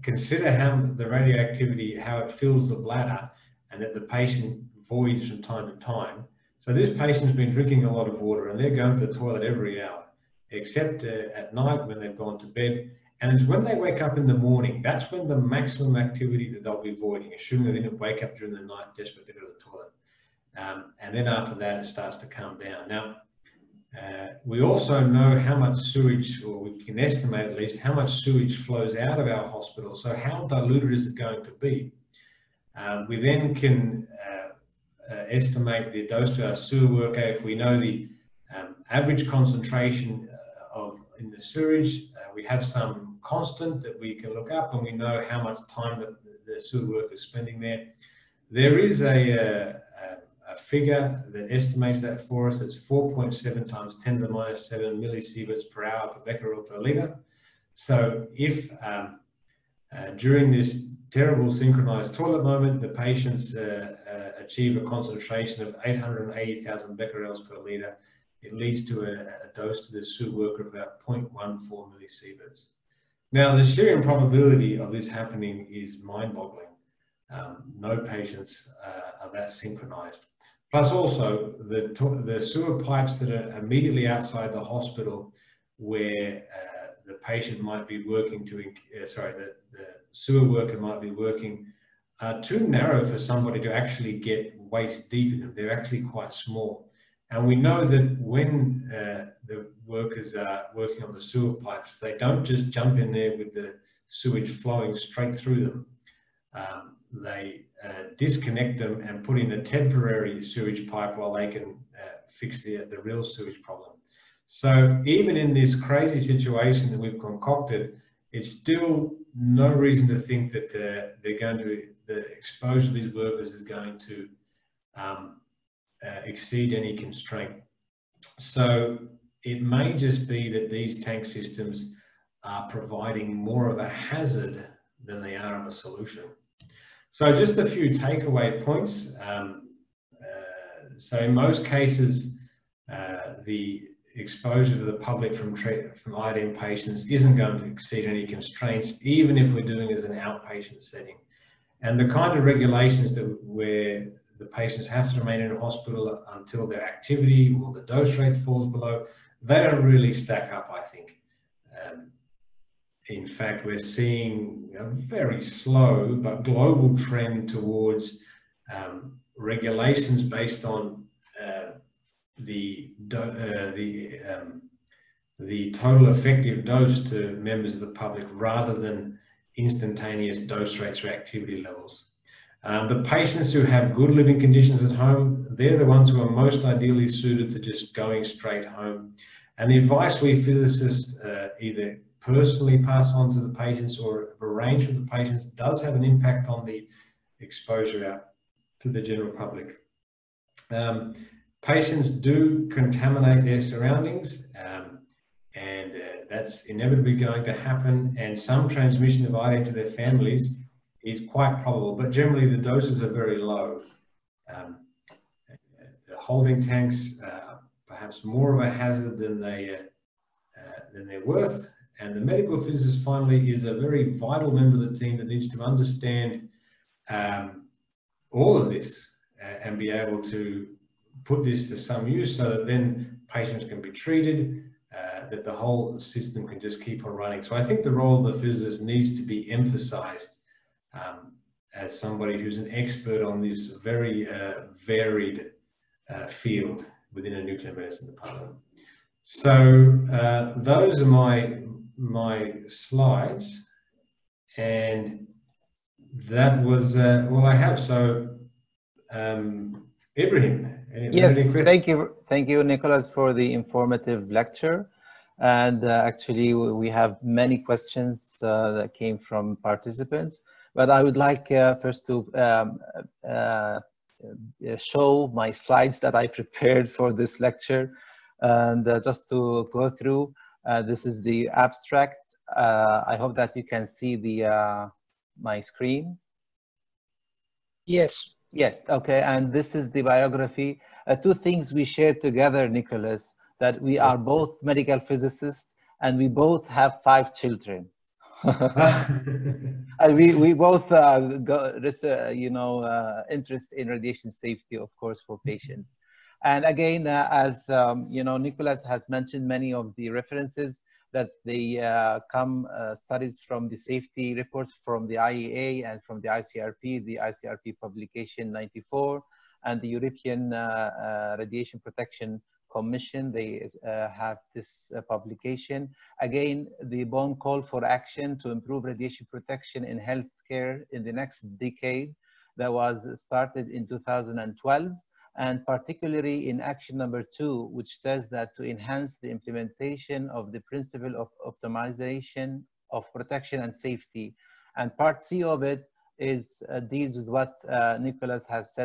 consider how the radioactivity, how it fills the bladder, and that the patient voids from time to time. So this patient's been drinking a lot of water and they're going to the toilet every hour, except at night when they've gone to bed. And it's when they wake up in the morning, that's when the maximum activity that they'll be voiding, assuming they didn't wake up during the night desperate to go to the toilet. And then after that, it starts to calm down. Now, we also know how much sewage, or we can estimate at least how much sewage flows out of our hospital. So how diluted is it going to be? We then can estimate the dose to our sewer worker if we know the average concentration in the sewage. We have some constant that we can look up, and we know how much time the sewer worker is spending there. There is a figure that estimates that for us. It's 4.7 times 10 to the minus 7 millisieverts per hour per becquerel per liter. So if during this terrible synchronized toilet moment, the patients achieve a concentration of 880,000 becquerels per liter, it leads to a dose to the sewer worker of about 0.14 millisieverts. Now, the sheer improbability of this happening is mind-boggling. No patients are that synchronized. Plus also, the sewer pipes that are immediately outside the hospital where the patient might be working the sewer worker might be working are too narrow for somebody to actually get waist deep in them. They're actually quite small. And we know that when the workers are working on the sewer pipes, they don't just jump in there with the sewage flowing straight through them. They disconnect them and put in a temporary sewage pipe while they can fix the real sewage problem. So even in this crazy situation that we've concocted, it's still no reason to think that the exposure of these workers is going to exceed any constraint. So it may just be that these tank systems are providing more of a hazard than they are of a solution. So just a few takeaway points. So in most cases, the exposure to the public from iodine patients isn't going to exceed any constraints, even if we're doing it as an outpatient setting. And the kind of regulations where the patients have to remain in a hospital until their activity or the dose rate falls below, they don't really stack up, I think. In fact, we're seeing a very slow but global trend towards regulations based on the total effective dose to members of the public rather than instantaneous dose rates or activity levels. The patients who have good living conditions at home, they're the ones who are most ideally suited to just going straight home. And the advice we physicists either personally pass on to the patients or arrange for the patients does have an impact on the exposure out to the general public. Patients do contaminate their surroundings, and that's inevitably going to happen, and some transmission of iodine to their families is quite probable, but generally the doses are very low. The holding tanks, perhaps perhaps more of a hazard than they're worth. And the medical physicist finally is a very vital member of the team that needs to understand all of this and be able to put this to some use so that then patients can be treated, that the whole system can just keep on running. So I think the role of the physicist needs to be emphasized as somebody who's an expert on this very varied field within a nuclear medicine department. So those are my slides, and that was all I have. So Ibrahim, yes, thank you, Nicholas, for the informative lecture. And actually, we have many questions that came from participants. But I would like first to show my slides that I prepared for this lecture. And just to go through, this is the abstract. I hope that you can see the my screen. Yes. Yes, okay, and this is the biography. Two things we shared together, Nicholas, that we are both medical physicists and we both have 5 children. And we both interest in radiation safety, of course, for patients. And again, as Nicholas has mentioned many of the references that they come studies from the safety reports from the IEA and from the ICRP publication 94, and the European Radiation Protection Commission. They have this publication. Again, the bone call for action to improve radiation protection in healthcare in the next decade that was started in 2012. And particularly in action number 2, which says that to enhance the implementation of the principle of optimization of protection and safety. And part C of it is deals with what Nicholas has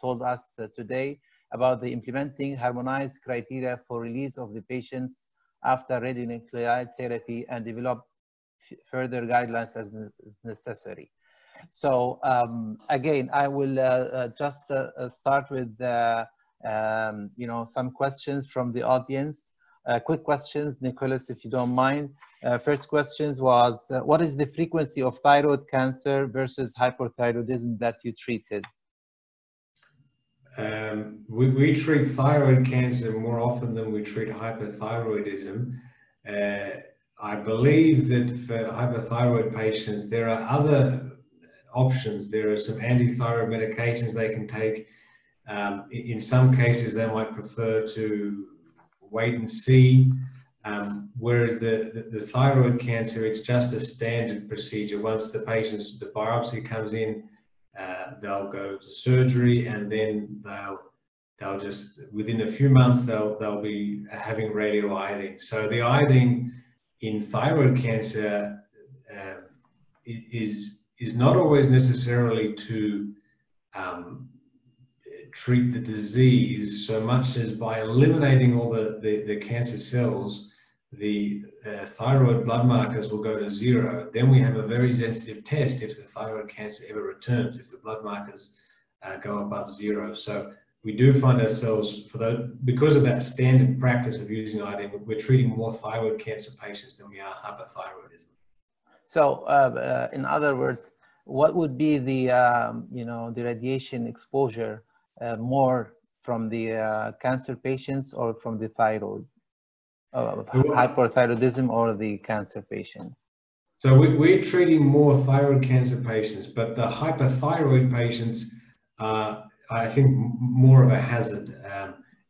told us today about the implementing harmonized criteria for release of the patients after radionuclide therapy and develop further guidelines as necessary. So again, I will just start with some questions from the audience. Quick questions, Nicholas, if you don't mind. First questions was, what is the frequency of thyroid cancer versus hyperthyroidism that you treated? We treat thyroid cancer more often than we treat hyperthyroidism. I believe that for hyperthyroid patients, there are other options. There are some anti-thyroid medications they can take. In some cases, they might prefer to wait and see. Whereas the thyroid cancer, it's just a standard procedure. Once the biopsy comes in, they'll go to surgery, and then they'll just within a few months they'll be having radioiodine. So the iodine in thyroid cancer is not always necessarily to treat the disease so much as by eliminating all the cancer cells, the thyroid blood markers will go to 0. Then we have a very sensitive test if the thyroid cancer ever returns, if the blood markers go above 0. So we do find ourselves, because of that standard practice of using iodine, we're treating more thyroid cancer patients than we are hyperthyroidism. So in other words, what would be the the radiation exposure more from the cancer patients or from the thyroid, hyperthyroidism or the cancer patients? So we're treating more thyroid cancer patients, but the hyperthyroid patients are, I think, more of a hazard.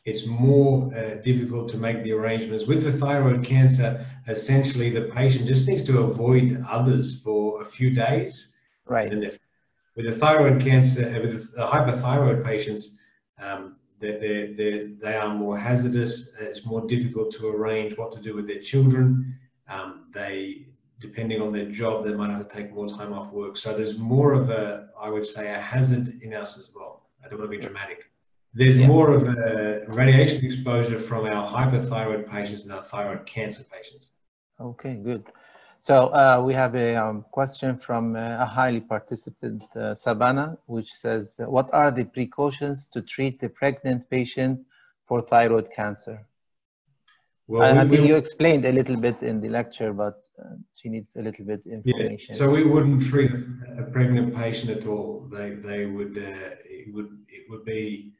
It's more difficult to make the arrangements. With the thyroid cancer, essentially the patient just needs to avoid others for a few days. Right. And with the thyroid cancer, with the hyperthyroid patients, they are more hazardous. It's more difficult to arrange what to do with their children. Depending on their job, they might have to take more time off work. So there's more of I would say, a hazard in us as well. I don't want to be dramatic. There's more of a radiation exposure from our hyperthyroid patients than our thyroid cancer patients. Okay, good. So we have a question from a highly participant, Sabana, which says, what are the precautions to treat the pregnant patient for thyroid cancer? Well, I think you explained a little bit in the lecture, but she needs a little bit information. Yes. So we wouldn't treat a pregnant patient at all. They would it would be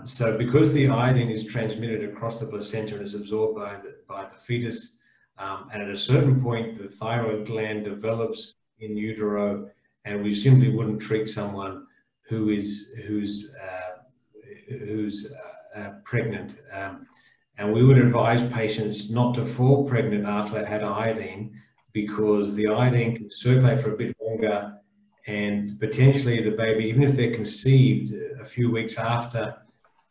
so because the iodine is transmitted across the placenta and is absorbed by the fetus, and at a certain point the thyroid gland develops in utero, and we simply wouldn't treat someone who's pregnant. And we would advise patients not to fall pregnant after they've had iodine, because the iodine can circulate for a bit longer, and potentially the baby, even if they're conceived a few weeks after,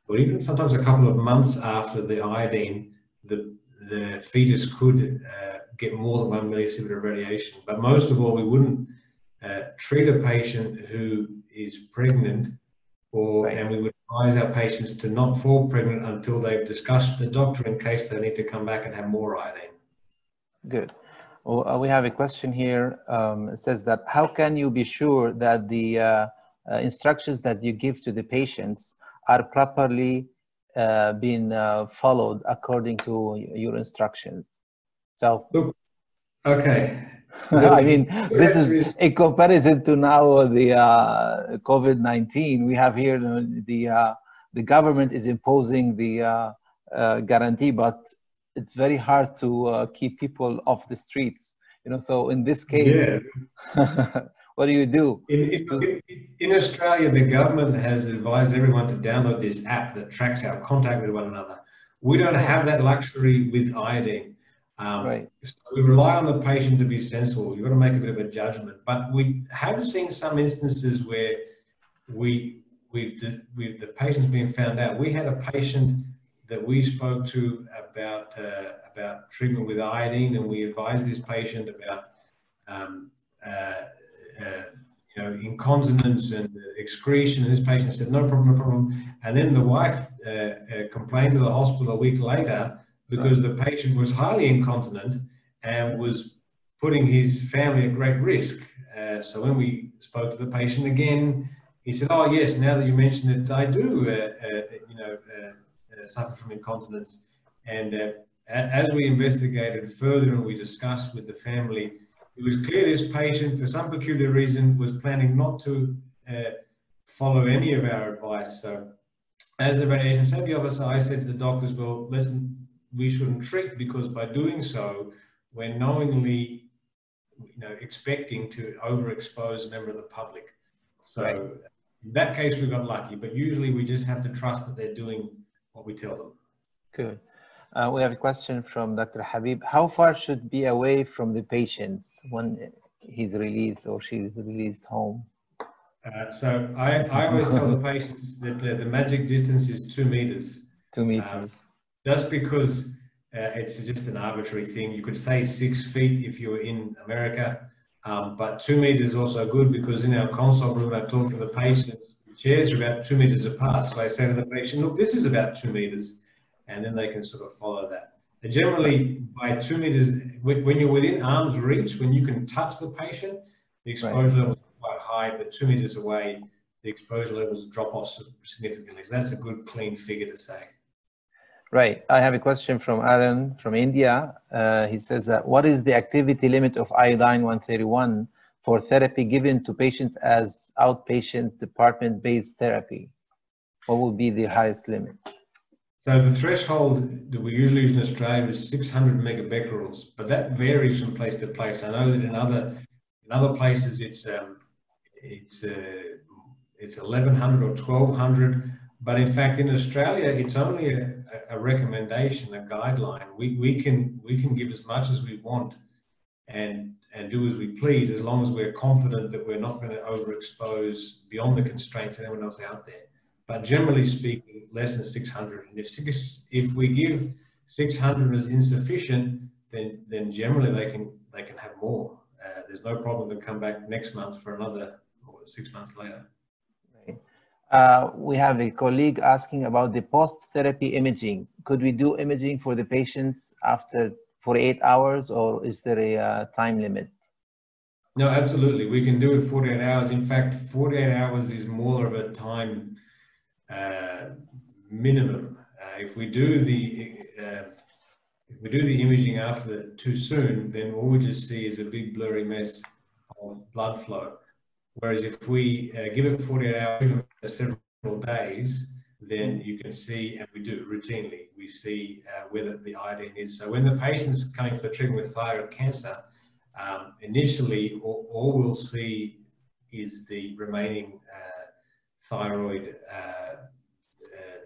or even sometimes a couple of months after the iodine, the fetus could get more than 1 millisievert of radiation. But most of all, we wouldn't treat a patient who is pregnant, and we would advise our patients to not fall pregnant until they've discussed with the doctor in case they need to come back and have more iodine. Good. Well, we have a question here. It says that how can you be sure that the instructions that you give to the patients are properly being followed according to your instructions? So, look, okay. I mean, this is in comparison to now the COVID-19. We have here the government is imposing the guarantee, but it's very hard to keep people off the streets. You know, so in this case, what do you do? In Australia, the government has advised everyone to download this app that tracks our contact with one another. We don't have that luxury with iodine. So we rely on the patient to be sensible. You've got to make a bit of a judgment. But we have seen some instances where the patient's been found out. We had a patient that we spoke to about treatment with iodine, and we advised this patient about incontinence and excretion, and this patient said no problem, no problem. And then the wife complained to the hospital a week later because the patient was highly incontinent and was putting his family at great risk. So when we spoke to the patient again, he said, "Oh yes, now that you mention it, I do suffer from incontinence." And as we investigated further and we discussed with the family, it was clear this patient, for some peculiar reason, was planning not to follow any of our advice. So as the radiation safety officer, I said to the doctors, well, listen, we shouldn't treat, because by doing so, we're knowingly expecting to overexpose a member of the public. So in that case, we got lucky, but usually we just have to trust that they're doing what we tell them. Good. We have a question from Dr. Habib. How far should be away from the patients when he's released or she's released home? So I always tell the patients that the magic distance is 2 meters. 2 meters. Just because it's just an arbitrary thing. You could say 6 feet if you were in America, but 2 meters is also good, because in our consult room, I talk to the patients, the chairs are about 2 meters apart. So I say to the patient, look, this is about 2 meters. And then they can sort of follow that. And generally, by 2 meters, when you're within arm's reach, when you can touch the patient, the exposure levels are quite high, but 2 meters away, the exposure levels drop off significantly. So that's a good, clean figure to say. Right. I have a question from Aaron from India. He says, what is the activity limit of iodine 131 for therapy given to patients as outpatient department-based therapy? What would be the highest limit? So the threshold that we usually use in Australia is 600 megabecquerels, but that varies from place to place. I know that in other places it's 1100 or 1200, but in fact in Australia it's only a recommendation, a guideline. We can give as much as we want and do as we please, as long as we're confident that we're not going to overexpose beyond the constraints of anyone else out there. But generally speaking, less than 600. And if we give 600 as insufficient, then generally they can have more. There's no problem to come back next month for another, or 6 months later. Right. We have a colleague asking about the post-therapy imaging. Could we do imaging for the patients after 48 hours, or is there a time limit? No, absolutely. We can do it 48 hours. In fact, 48 hours is more of a time minimum. If we do the imaging after too soon, then all we just see is a big blurry mess of blood flow. Whereas if we give it 48 hours, even several days, then you can see, and we do routinely, we see whether the iodine is. So when the patient's coming for treatment with thyroid cancer, initially all we'll see is the remaining thyroid,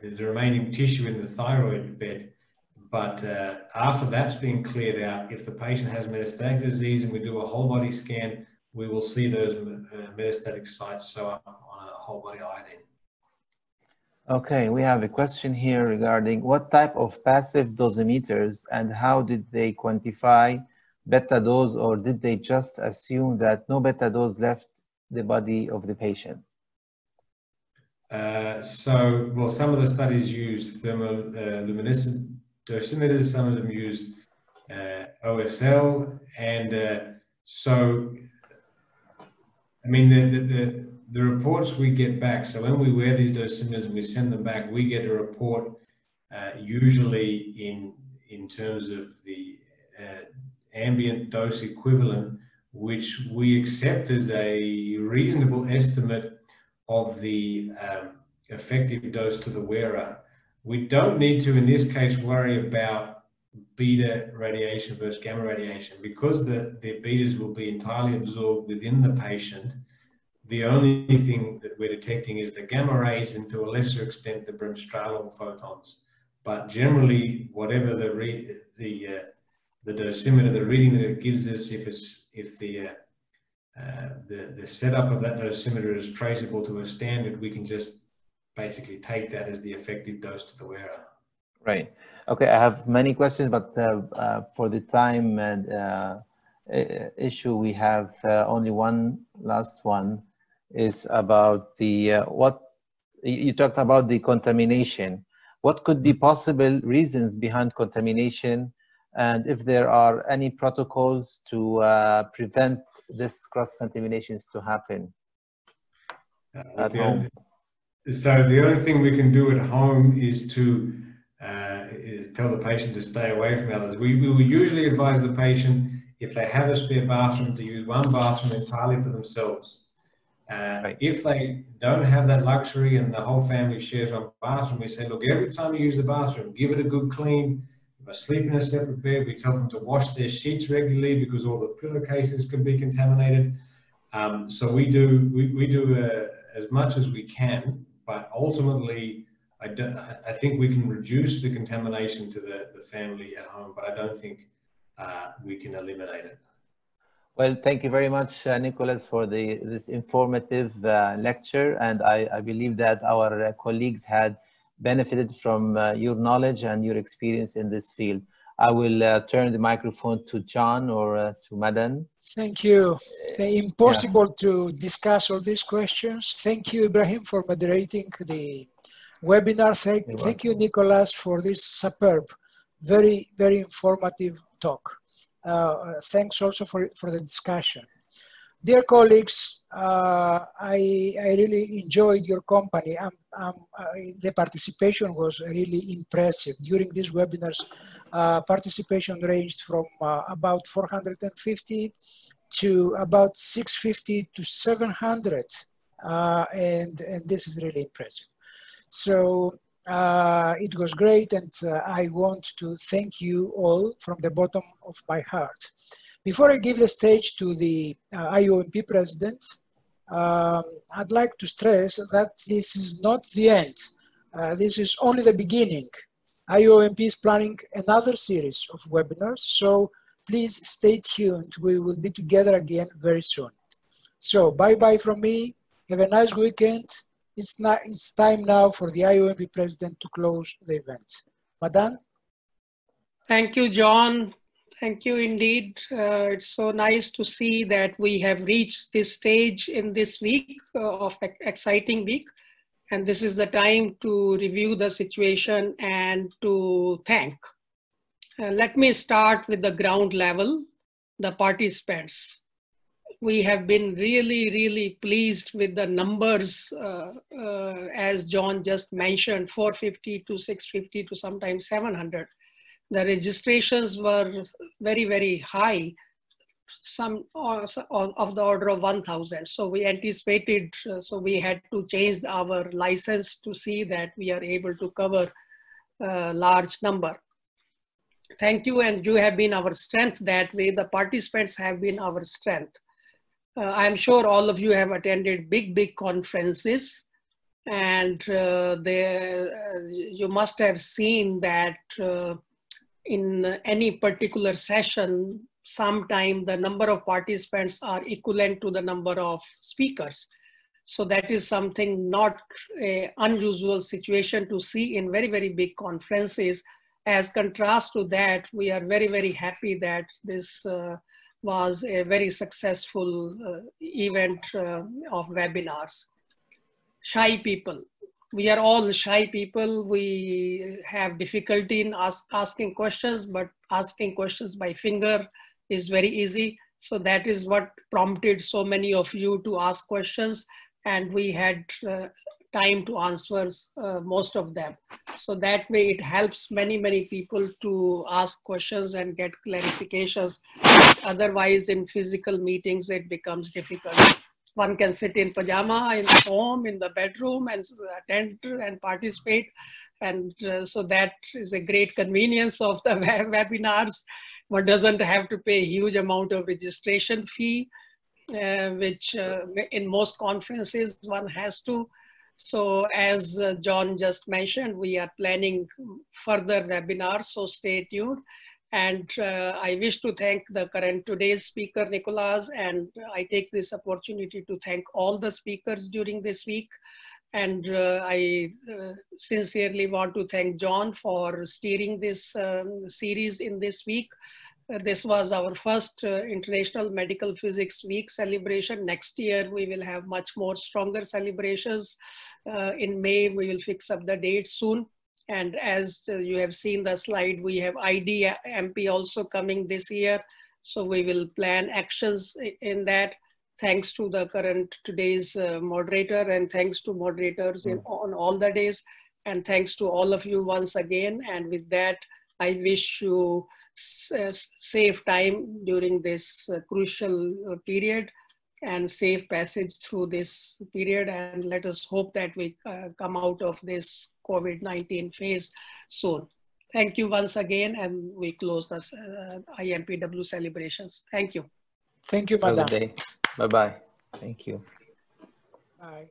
the remaining tissue in the thyroid bed. But after that's been cleared out, if the patient has metastatic disease and we do a whole body scan, we will see those metastatic sites show up on a whole body iodine. Okay, we have a question here regarding what type of passive dosimeters and how did they quantify beta dose, or did they just assume that no beta dose left the body of the patient? Well, some of the studies used thermoluminescent dosimeters, some of them used OSL, and so, I mean, the reports we get back, so when we wear these dosimeters and we send them back, we get a report usually in terms of the ambient dose equivalent, which we accept as a reasonable estimate of the effective dose to the wearer. We don't need to, in this case, worry about beta radiation versus gamma radiation, because the betas will be entirely absorbed within the patient. The only thing that we're detecting is the gamma rays and to a lesser extent the bremsstrahlung photons. But generally, whatever the dosimeter, the reading that it gives us, if the setup of that dosimeter is traceable to a standard, we can just basically take that as the effective dose to the wearer. Right. Okay, I have many questions, but for the time and issue, we have only one last one. Is about the what you talked about, the contamination. What could be possible reasons behind contamination, and if there are any protocols to prevent this cross-contaminations to happen at home? So the only thing we can do at home is to tell the patient to stay away from others. We will usually advise the patient, if they have a spare bathroom, to use one bathroom entirely for themselves. Right. If they don't have that luxury and the whole family shares one bathroom, we say, look, every time you use the bathroom, give it a good clean. If they sleep in a separate bed, we tell them to wash their sheets regularly because all the pillowcases can be contaminated. So we do as much as we can, but ultimately, I think we can reduce the contamination to the family at home, but I don't think we can eliminate it. Well, thank you very much, Nicholas, for this informative lecture, and I believe that our colleagues had benefited from your knowledge and your experience in this field. I will turn the microphone to John or to Madan. Thank you. Impossible to discuss all these questions. Thank you, Ibrahim, for moderating the webinar. Thank you, Nicholas, for this superb, very, very informative talk. Thanks also for the discussion. Dear colleagues, I really enjoyed your company. The participation was really impressive. During these webinars, participation ranged from about 450 to about 650 to 700. And this is really impressive. So it was great, and I want to thank you all from the bottom of my heart. Before I give the stage to the IOMP president, I'd like to stress that this is not the end. This is only the beginning. IOMP is planning another series of webinars, so please stay tuned. We will be together again very soon. So bye-bye from me. Have a nice weekend. It's time now for the IOMP president to close the event. Madan? Thank you, John. Thank you indeed. It's so nice to see that we have reached this stage in this week of exciting week. And this is the time to review the situation and to thank. Let me start with the ground level, the participants. we have been really, really pleased with the numbers, as John just mentioned, 450 to 650 to sometimes 700. The registrations were very, very high, some of the order of 1,000. So we anticipated, so we had to change our license to see that we are able to cover a large number. Thank you, and you have been our strength that way. The participants have been our strength. I'm sure all of you have attended big conferences, and you must have seen that in any particular session, sometime the number of participants are equivalent to the number of speakers. So that is something not an unusual situation to see in very, very big conferences. As contrast to that, we are very, very happy that this was a very successful event of webinars. Shy people. We are all shy people. We have difficulty in asking questions, but asking questions by finger is very easy. So that is what prompted so many of you to ask questions, and we had time to answer most of them. So that way it helps many people to ask questions and get clarifications. Otherwise in physical meetings it becomes difficult. One can sit in pajama in home, in the bedroom, and attend and participate. And so that is a great convenience of the webinars. One doesn't have to pay a huge amount of registration fee, which in most conferences one has to. So as John just mentioned, we are planning further webinars, so stay tuned. And I wish to thank today's speaker, Nicholas, and I take this opportunity to thank all the speakers during this week. And I sincerely want to thank John for steering this series in this week. This was our first International Medical Physics Week celebration. Next year, we will have much more stronger celebrations. In May, we will fix up the date soon. And as you have seen the slide, we have IMP also coming this year. So we will plan actions in that. Thanks to today's moderator, and thanks to moderators on all the days. And thanks to all of you once again. And with that, I wish you safe time during this crucial period and safe passage through this period. And let us hope that we come out of this COVID-19 phase soon. Thank you once again, and we close the IMPW celebrations. Thank you. Thank you, Madam. Bye-bye. Thank you. Bye.